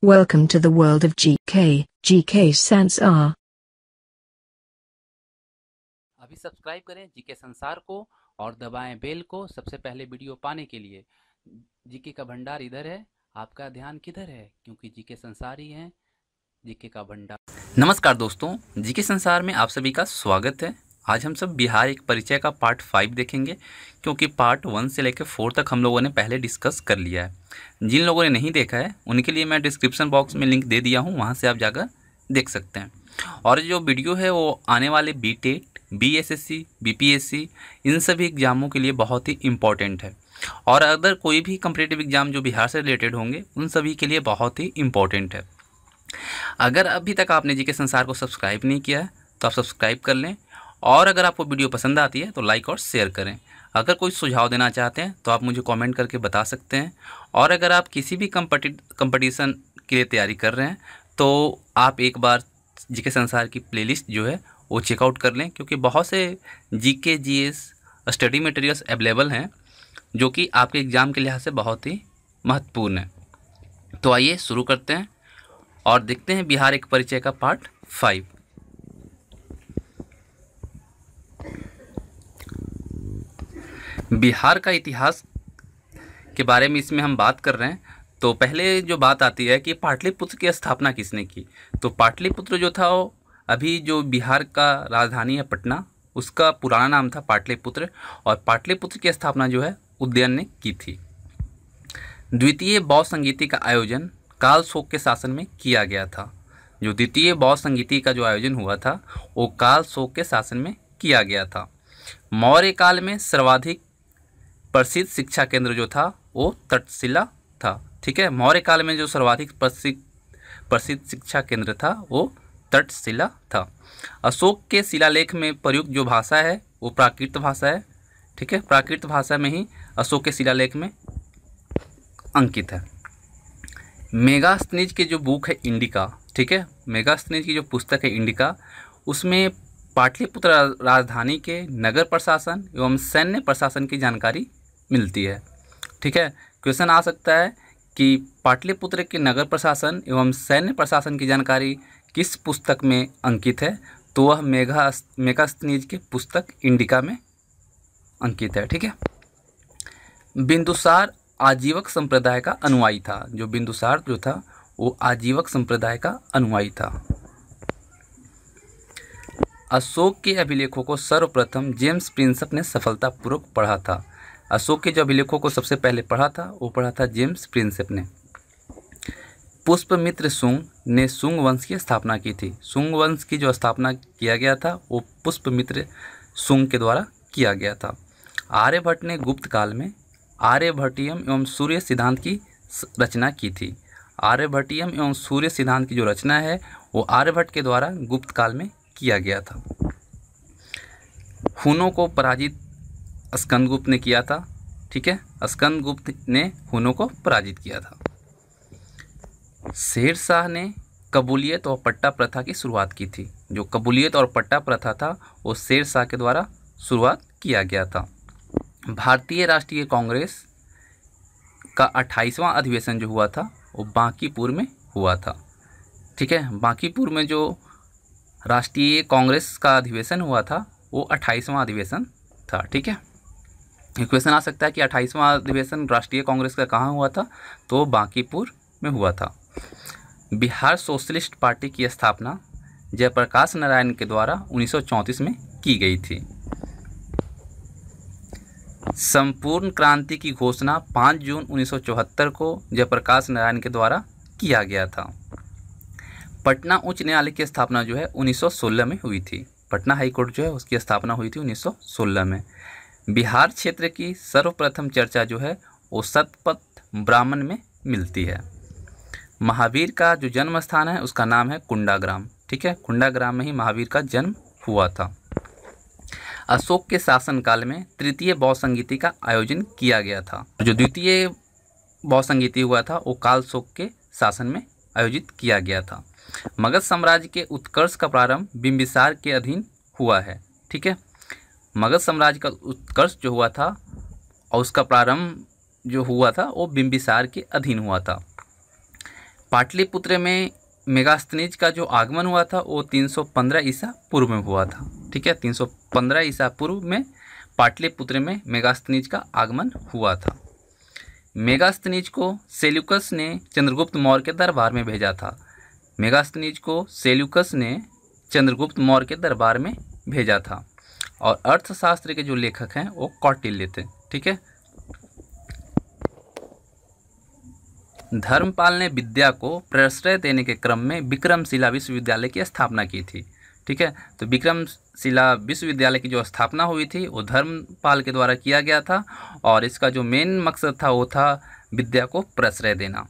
Welcome to the world of GK Sansar. अभी subscribe करें GK संसार को और दबाएं बेल को सबसे पहले वीडियो पाने के लिए। जीके का भंडार इधर है, आपका ध्यान किधर है? क्योंकि जीके संसार ही है जीके का भंडार। नमस्कार दोस्तों, जीके संसार में आप सभी का स्वागत है। आज हम सब बिहार एक परिचय का पार्ट 5 देखेंगे, क्योंकि पार्ट 1 से लेकर 4 तक हम लोगों ने पहले डिस्कस कर लिया है। जिन लोगों ने नहीं देखा है उनके लिए मैं डिस्क्रिप्शन बॉक्स में लिंक दे दिया हूँ, वहाँ से आप जाकर देख सकते हैं। और जो वीडियो है वो आने वाले बीटेट, बीएसएससी, बीपीएससी इन सभी एग्ज़ामों के लिए बहुत ही इम्पॉर्टेंट है। और अगर कोई भी कम्पिटिटिव एग्ज़ाम जो बिहार से रिलेटेड होंगे उन सभी के लिए बहुत ही इम्पॉर्टेंट है। अगर अभी तक आपने जीके संसार को सब्सक्राइब नहीं किया है तो आप सब्सक्राइब कर लें, और अगर आपको वीडियो पसंद आती है तो लाइक और शेयर करें। अगर कोई सुझाव देना चाहते हैं तो आप मुझे कमेंट करके बता सकते हैं। और अगर आप किसी भी कंपटीशन के लिए तैयारी कर रहे हैं तो आप एक बार जीके संसार की प्लेलिस्ट जो है वो चेकआउट कर लें, क्योंकि बहुत से GK GS study materials available हैं जो कि आपके एग्ज़ाम के लिहाज से बहुत ही महत्वपूर्ण है। तो आइए शुरू करते हैं और देखते हैं बिहार एक परिचय का पार्ट 5। बिहार का इतिहास के बारे में इसमें हम बात कर रहे हैं, तो पहले जो बात आती है कि पाटलिपुत्र की स्थापना किसने की। तो पाटलिपुत्र जो था वो अभी जो बिहार का राजधानी है पटना, उसका पुराना नाम था पाटलिपुत्र, और पाटलिपुत्र की स्थापना जो है उदयन ने की थी। द्वितीय बौद्ध संगीति का आयोजन कालशोक के शासन में किया गया था। जो द्वितीय बौद्ध संगीति का जो आयोजन हुआ था वो कालशोक के शासन में किया गया था। मौर्य काल में सर्वाधिक प्रसिद्ध शिक्षा केंद्र जो था वो तक्षशिला था। ठीक है, मौर्य काल में जो सर्वाधिक प्रसिद्ध शिक्षा केंद्र था वो तक्षशिला था। अशोक के शिलालेख में प्रयुक्त जो भाषा है वो प्राकृत भाषा है। ठीक है, प्राकृत भाषा में ही अशोक के शिलालेख में अंकित है। मेगास्थनीज की जो बुक है इंडिका, ठीक है, मेगास्थनीज की जो पुस्तक है इंडिका, उसमें पाटलिपुत्र राजधानी के नगर प्रशासन एवं सैन्य प्रशासन की जानकारी मिलती है। ठीक है, क्वेश्चन आ सकता है कि पाटलिपुत्र के नगर प्रशासन एवं सैन्य प्रशासन की जानकारी किस पुस्तक में अंकित है, तो वह मेगास्थनीज की पुस्तक इंडिका में अंकित है। ठीक है, बिंदुसार आजीवक संप्रदाय का अनुयायी था। जो बिंदुसार जो था वो आजीवक संप्रदाय का अनुयायी था। अशोक के अभिलेखों को सर्वप्रथम जेम्स प्रिंसेप ने सफलतापूर्वक पढ़ा था। अशोक के जो अभिलेखों को सबसे पहले पढ़ा था वो पढ़ा था जेम्स प्रिंसेप ने। पुष्पमित्र शुंग ने शुंग वंश की स्थापना की थी। शुंग वंश की जो स्थापना किया गया था वो पुष्पमित्र शुंग के द्वारा किया गया था। आर्यभट्ट ने गुप्त काल में आर्यभट्टियम एवं सूर्य सिद्धांत की रचना की थी। आर्यभट्टियम एवं सूर्य सिद्धांत की जो रचना है वो आर्यभट्ट के द्वारा गुप्त काल में किया गया था। हुनों को पराजित स्कंदगुप्त ने किया था। ठीक है, स्कंदगुप्त ने हुनों को पराजित किया था। शेरशाह ने कबूलियत और पट्टा प्रथा की शुरुआत की थी। जो कबूलियत और पट्टा प्रथा था वो शेरशाह के द्वारा शुरुआत किया गया था। भारतीय राष्ट्रीय कांग्रेस का 28वां अधिवेशन जो हुआ था वो बांकीपुर में हुआ था। ठीक है, बांकीपुर में जो राष्ट्रीय कांग्रेस का अधिवेशन हुआ था वो 28वां अधिवेशन था। ठीक है, क्वेश्चन आ सकता है कि 28वां अधिवेशन राष्ट्रीय कांग्रेस का कहाँ हुआ था, तो बांकीपुर में हुआ था। बिहार सोशलिस्ट पार्टी की स्थापना जयप्रकाश नारायण के द्वारा 1934 में की गई थी। संपूर्ण क्रांति की घोषणा 5 जून 1974 को जयप्रकाश नारायण के द्वारा किया गया था। पटना उच्च न्यायालय की स्थापना जो है 1916 में हुई थी। पटना हाई कोर्ट जो है उसकी स्थापना हुई थी 1916 में। बिहार क्षेत्र की सर्वप्रथम चर्चा जो है वो शतपथ ब्राह्मण में मिलती है। महावीर का जो जन्म स्थान है उसका नाम है कुंडाग्राम। ठीक है, कुंडाग्राम में ही महावीर का जन्म हुआ था। अशोक के शासनकाल में तृतीय बौद्ध संगीति का आयोजन किया गया था। जो द्वितीय बौद्ध संगीति हुआ था वो कालशोक के शासन में आयोजित किया गया था। मगध साम्राज्य के उत्कर्ष का प्रारंभ बिंबिसार के अधीन हुआ है। ठीक है, मगध साम्राज्य का उत्कर्ष जो हुआ था और उसका प्रारंभ जो हुआ था वो बिंबिसार के अधीन हुआ था। पाटलिपुत्र में मेगास्थनीज का जो आगमन हुआ था वो 315 ईसा पूर्व में हुआ था। ठीक है, 315 ईसा पूर्व में पाटलिपुत्र में मेगास्थनीज का आगमन हुआ था। मेगास्थनीज को सेल्यूकस ने चंद्रगुप्त मौर्य के दरबार में भेजा था। मेगास्थनीज को सेल्यूकस ने चंद्रगुप्त मौर्य के दरबार में भेजा था। और अर्थशास्त्र के जो लेखक हैं वो कौटिल्य थे। ठीक है, धर्मपाल ने विद्या को प्रश्रय देने के क्रम में विक्रमशिला विश्वविद्यालय की स्थापना की थी। ठीक है, तो विक्रमशिला विश्वविद्यालय की जो स्थापना हुई थी वो धर्मपाल के द्वारा किया गया था और इसका जो मेन मकसद था वो था विद्या को प्रश्रय देना।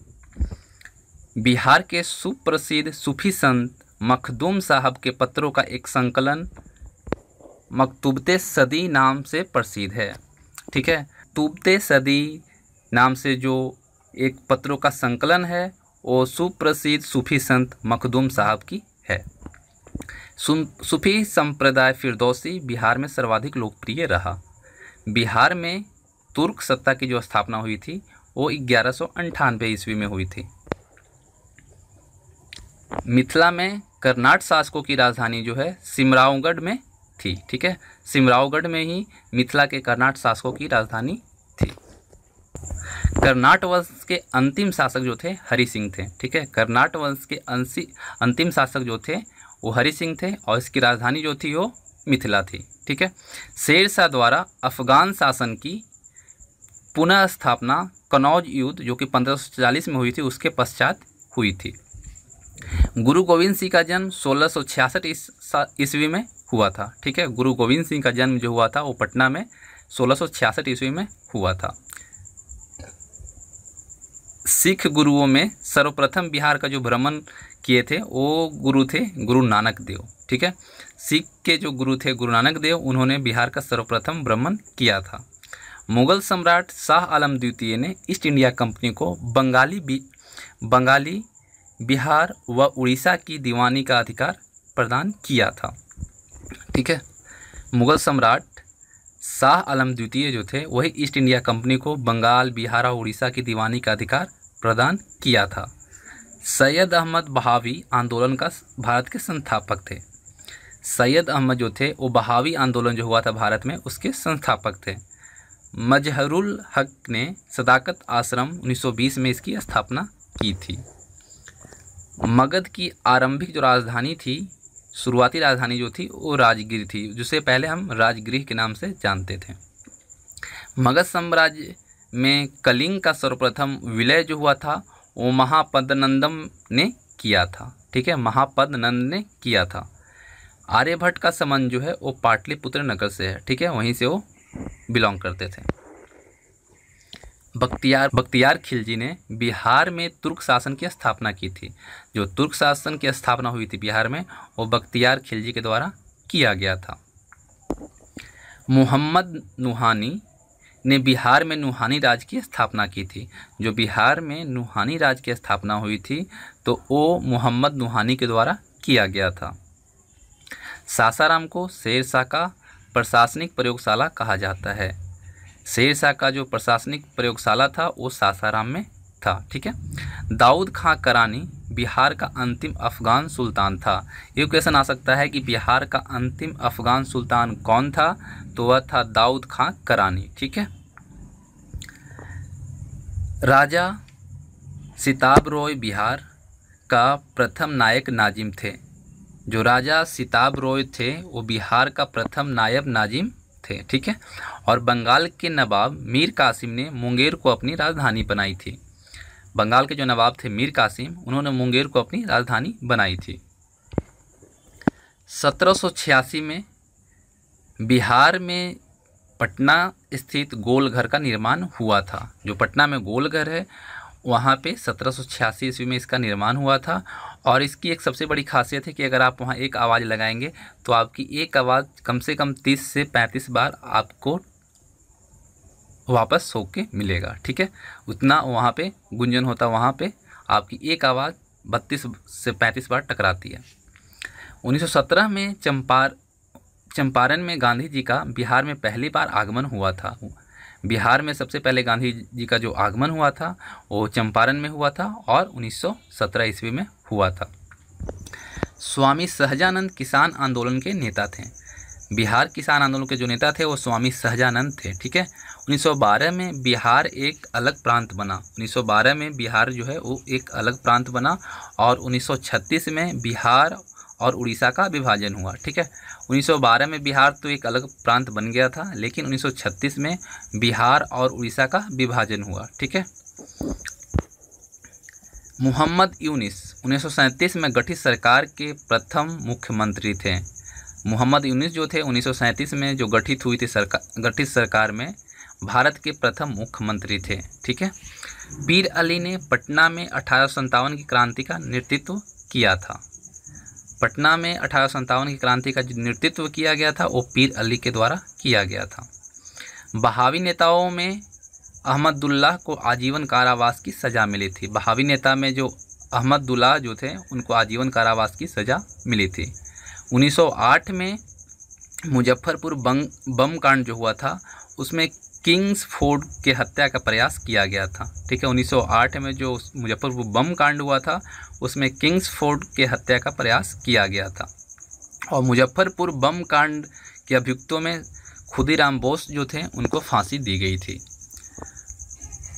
बिहार के सुप्रसिद्ध सूफी संत मखदूम साहब के पत्रों का एक संकलन मकतूबते सदी नाम से प्रसिद्ध है। ठीक है, तूबते सदी नाम से जो एक पत्रों का संकलन है वो सुप्रसिद्ध सूफी संत मखदूम साहब की है। सूफी संप्रदाय फिरदौसी बिहार में सर्वाधिक लोकप्रिय रहा। बिहार में तुर्क सत्ता की जो स्थापना हुई थी वो 1198 ईस्वी में हुई थी। मिथिला में कर्नाट शासकों की राजधानी जो है सिमरावगढ़ में थी। ठीक है, सिमरावगढ़ में ही मिथिला के कर्नाट शासकों की राजधानी थी। कर्नाट वंश के अंतिम शासक जो थे हरि सिंह थे। ठीक है, कर्नाट वंश के अंतिम शासक जो थे वो हरि सिंह थे और इसकी राजधानी जो थी वो मिथिला थी। ठीक है, शेरशाह द्वारा अफगान शासन की पुनः स्थापना कनौज युद्ध जो कि 1540 में हुई थी उसके पश्चात हुई थी। गुरु गोविंद सिंह का जन्म 1666 ईस्वी में हुआ था। ठीक है, गुरु गोविंद सिंह का जन्म जो हुआ था वो पटना में 1666 ईस्वी में हुआ था। सिख गुरुओं में सर्वप्रथम बिहार का जो भ्रमण किए थे वो गुरु थे गुरु नानक देव। ठीक है, सिख के जो गुरु थे गुरु नानक देव उन्होंने बिहार का सर्वप्रथम भ्रमण किया था। मुगल सम्राट शाह आलम द्वितीय ने ईस्ट इंडिया कंपनी को बंगाली बिहार व उड़ीसा की दीवानी का अधिकार प्रदान किया था। ठीक है, मुगल सम्राट शाह आलम द्वितीय जो थे वही ईस्ट इंडिया कंपनी को बंगाल, बिहार और उड़ीसा की दीवानी का अधिकार प्रदान किया था। सैयद अहमद बहावी आंदोलन का भारत के संस्थापक थे। सैयद अहमद जो थे वो बहावी आंदोलन जो हुआ था भारत में उसके संस्थापक थे। मजहरुल हक ने सदाकत आश्रम 1920 में इसकी स्थापना की थी। मगध की आरंभिक जो राजधानी थी, शुरुआती राजधानी जो थी वो राजगीर थी, जिसे पहले हम राजगृह के नाम से जानते थे। मगध साम्राज्य में कलिंग का सर्वप्रथम विलय जो हुआ था वो महापद्नंदम ने किया था। ठीक है, महापद्नंद ने किया था। आर्यभट्ट का संबंध जो है वो पाटलिपुत्र नगर से है। ठीक है, वहीं से वो बिलोंग करते थे। बख्तियार खिलजी ने बिहार में तुर्क शासन की स्थापना की थी। जो तुर्क शासन की स्थापना हुई थी बिहार में वो बख्तियार खिलजी के द्वारा किया गया था। मोहम्मद नुहानी ने बिहार में नुहानी राज की स्थापना की थी। जो बिहार में नुहानी राज की स्थापना हुई थी तो वो मोहम्मद नुहानी के द्वारा किया गया था। सासाराम को शेरशाह का प्रशासनिक प्रयोगशाला कहा जाता है। शेरशाह का जो प्रशासनिक प्रयोगशाला था वो सासाराम में था। ठीक है, दाऊद खां करानी बिहार का अंतिम अफगान सुल्तान था। ये क्वेश्चन आ सकता है कि बिहार का अंतिम अफगान सुल्तान कौन था, तो वह था दाऊद खां करानी। ठीक है, राजा सिताब रोय बिहार का प्रथम नायक नाजिम थे। जो राजा सिताब रोय थे वो बिहार का प्रथम नायब नाजिम थे। ठीक है, और बंगाल के नवाब मीर कासिम ने मुंगेर को अपनी राजधानी बनाई थी। बंगाल के जो नवाब थे मीर कासिम, उन्होंने मुंगेर को अपनी राजधानी बनाई थी। 1786 में बिहार में पटना स्थित गोलघर का निर्माण हुआ था। जो पटना में गोलघर है वहाँ पे 1786 ईस्वी में इसका निर्माण हुआ था। और इसकी एक सबसे बड़ी खासियत है कि अगर आप वहाँ एक आवाज़ लगाएंगे तो आपकी एक आवाज़ कम से कम 30 से 35 बार आपको वापस होके मिलेगा। ठीक है, उतना वहाँ पे गुंजन होता, वहाँ पे आपकी एक आवाज़ 32 से 35 बार टकराती है। 1917 में चंपारण में गांधी जी का बिहार में पहली बार आगमन हुआ था। बिहार में सबसे पहले गांधी जी का जो आगमन हुआ था वो चंपारण में हुआ था और 1917 ईस्वी में हुआ था। स्वामी सहजानंद किसान आंदोलन के नेता थे। बिहार किसान आंदोलन के जो नेता थे वो स्वामी सहजानंद थे। ठीक है। 1912 में बिहार एक अलग प्रांत बना। 1912 में बिहार जो है वो एक अलग प्रांत बना और 1936 में बिहार और उड़ीसा का विभाजन हुआ। ठीक है। 1912 में बिहार तो एक अलग प्रांत बन गया था, लेकिन 1936 में बिहार और उड़ीसा का विभाजन हुआ। ठीक है। मोहम्मद यूनिस 1937 में गठित सरकार के प्रथम मुख्यमंत्री थे। मोहम्मद यूनिस जो थे 1937 में जो गठित हुई थी गठित सरकार में भारत के प्रथम मुख्यमंत्री थे। ठीक है। पीर अली ने पटना में 1857 की क्रांति का नेतृत्व किया था। पटना में 1857 की क्रांति का जो नेतृत्व किया गया था वो पीर अली के द्वारा किया गया था। बहावी नेताओं में अहमदुल्लाह को आजीवन कारावास की सज़ा मिली थी। बहावी नेता में जो अहमदुल्लाह जो थे उनको आजीवन कारावास की सज़ा मिली थी। 1908 में मुजफ्फरपुर बम कांड जो हुआ था उसमें किंग्सफोर्ड के हत्या का प्रयास किया गया था। ठीक है। 1908 में जो मुजफ्फरपुर बम कांड हुआ था उसमें किंग्सफोर्ड के हत्या का प्रयास किया गया था। और मुजफ्फरपुर बम कांड के अभियुक्तों में खुदीराम बोस जो थे उनको फांसी दी गई थी।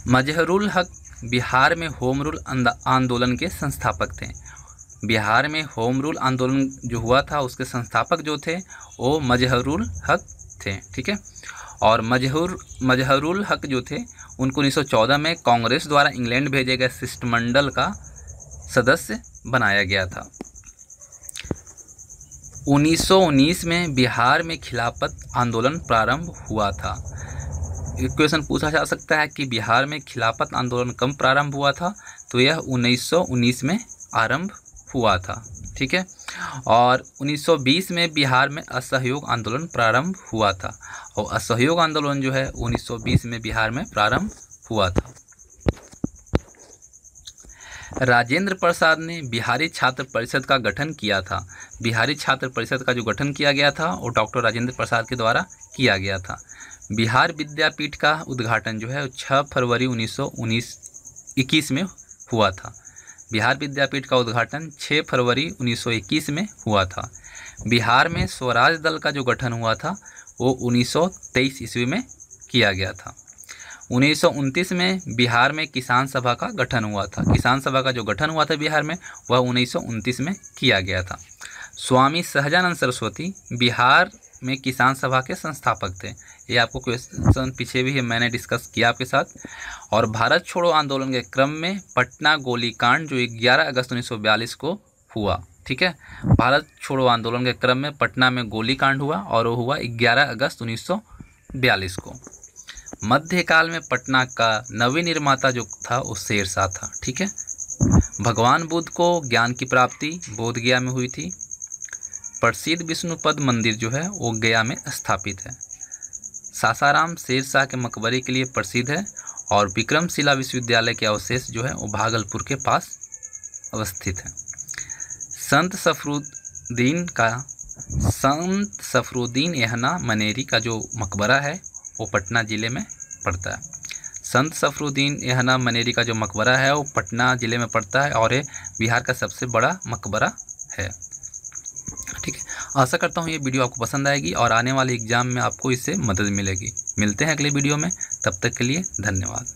मजहरुल हक बिहार में होम रूल आंदोलन के संस्थापक थे। बिहार में होम रूल आंदोलन जो हुआ था उसके संस्थापक जो थे वो मजहरुल हक थे। ठीक है। और मजहरुल हक जो थे उनको 1914 में कांग्रेस द्वारा इंग्लैंड भेजे गए शिष्टमंडल का सदस्य बनाया गया था। 1919 में बिहार में खिलाफत आंदोलन प्रारंभ हुआ था। एक क्वेश्चन पूछा जा सकता है कि बिहार में खिलाफत आंदोलन कब प्रारंभ हुआ था, तो यह 1919 में आरंभ हुआ था। ठीक है। और 1920 में बिहार में असहयोग आंदोलन प्रारंभ हुआ था और असहयोग आंदोलन जो है 1920 में बिहार में प्रारंभ हुआ था। राजेंद्र प्रसाद ने बिहारी छात्र परिषद का गठन किया था। बिहारी छात्र परिषद का जो गठन किया गया था वो डॉक्टर राजेंद्र प्रसाद के द्वारा किया गया था। बिहार विद्यापीठ का उद्घाटन जो है 6 फरवरी 1921 में हुआ था। बिहार विद्यापीठ का उद्घाटन 6 फरवरी 1921 में हुआ था। बिहार में स्वराज दल का जो गठन हुआ था वो 1923 ईस्वी में किया गया था। 1929 में बिहार में किसान सभा का गठन हुआ था। किसान सभा का जो गठन हुआ था बिहार में वह 1929 में किया गया था। स्वामी सहजानंद सरस्वती बिहार में किसान सभा के संस्थापक थे। ये आपको क्वेश्चन पीछे भी मैंने डिस्कस किया आपके साथ। और भारत छोड़ो आंदोलन के क्रम में पटना गोलीकांड जो 11 अगस्त 1942 को हुआ। ठीक है। भारत छोड़ो आंदोलन के क्रम में पटना में गोलीकांड हुआ और वो हुआ 11 अगस्त 1942 को। मध्यकाल में पटना का नवनिर्माता जो था वो शेरशाह था। ठीक है। भगवान बुद्ध को ज्ञान की प्राप्ति बोधगया में हुई थी। प्रसिद्ध विष्णुपद मंदिर जो है वो गया में स्थापित है। सासाराम शेरशाह के मकबरे के लिए प्रसिद्ध है और विक्रमशिला विश्वविद्यालय के अवशेष जो है वो भागलपुर के पास अवस्थित है। संत सफरुद्दीन यहना मनेरी का जो मकबरा है वो पटना ज़िले में पड़ता है। संत सफरुद्दीन यहना मनेरी का जो मकबरा है वो पटना ज़िले में पड़ता है और ये बिहार का सबसे बड़ा मकबरा है। ठीक है। आशा करता हूँ ये वीडियो आपको पसंद आएगी और आने वाले एग्जाम में आपको इससे मदद मिलेगी। मिलते हैं अगले वीडियो में, तब तक के लिए धन्यवाद।